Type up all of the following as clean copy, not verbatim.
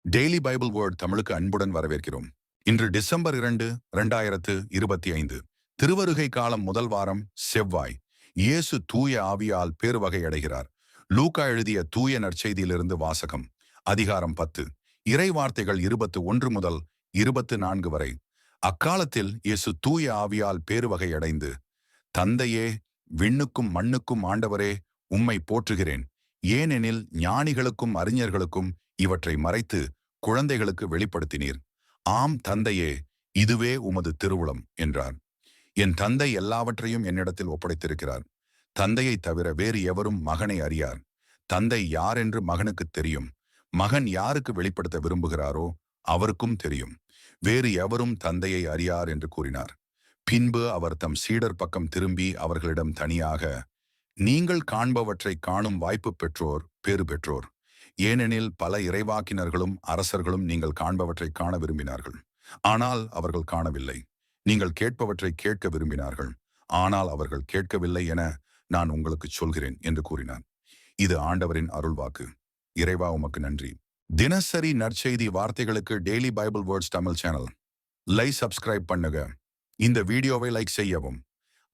Daily Bible word தமிழுக்கு அன்புடன் வரவேற்கிறோம். இன்று டிசம்பர் 2, 2025. திருவருகை காலம் முதல் வாரம் செவ்வாய். இயேசு தூய ஆவியால் பேருவகை அடைகிறார். லூக்கா எழுதிய தூய நற்செய்தியிலிருந்து வாசகம். அதிகாரம் 10. இறை வார்த்தைகள் 21 முதல் 24 வரை. அக்காலத்தில் இயேசு தூய ஆவியால் பேருவகை அடைந்து, தந்தையே, விண்ணுக்கும் மண்ணுக்கும் ஆண்டவரே, உம்மை போற்றுகிறேன். ஏனெனில் ஞானிகளுக்கும் அறிஞர்களுக்கும் இவற்றை மறைத்து குழந்தைகளுக்கு வெளிப்படுத்தினீர். ஆம் தந்தையே, இதுவே உமது திருவுளம் என்றார். என் தந்தை எல்லாவற்றையும் என்னிடத்தில் ஒப்படைத்திருக்கிறார். தந்தையை தவிர வேறு எவரும் மகனை அறியார். தந்தை யார் என்று மகனுக்கு தெரியும். மகன் யாருக்கு வெளிப்படுத்த விரும்புகிறாரோ அவருக்கும் தெரியும். வேறு எவரும் தந்தையை அறியார் என்று கூறினார். பின்பு அவர் தம் சீடர் பக்கம் திரும்பி அவர்களிடம் தனியாக, நீங்கள் காண்பவற்றை காணும் வாய்ப்பு பெற்றோர் பேறு பெற்றோர். ஏனெனில் பல இறைவாக்கினர்களும் அரசர்களும் நீங்கள் காண்பவற்றை காண விரும்பினார்கள், ஆனால் அவர்கள் காணவில்லை. நீங்கள் கேட்பவற்றை கேட்க விரும்பினார்கள், ஆனால் அவர்கள் கேட்கவில்லை என நான் உங்களுக்கு சொல்கிறேன் என்று கூறினார். இது ஆண்டவரின் அருள்வாக்கு. இறைவா, உமக்கு நன்றி. தினசரி நற்செய்தி வார்த்தைகளுக்கு daily Bible words Tamil channel subscribe பண்ணுங்க. இந்த வீடியோவை லைக் செய்யவும்,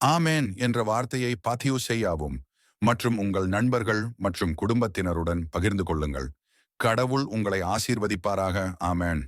ஆமேன் என்ற வார்த்தையை பதிவு செய்யவும் மற்றும் உங்கள் நண்பர்கள் மற்றும் குடும்பத்தினருடன் பகிர்ந்து கொள்ளுங்கள். கடவுள் உங்களை ஆசீர்வதிப்பாராக. ஆமேன்.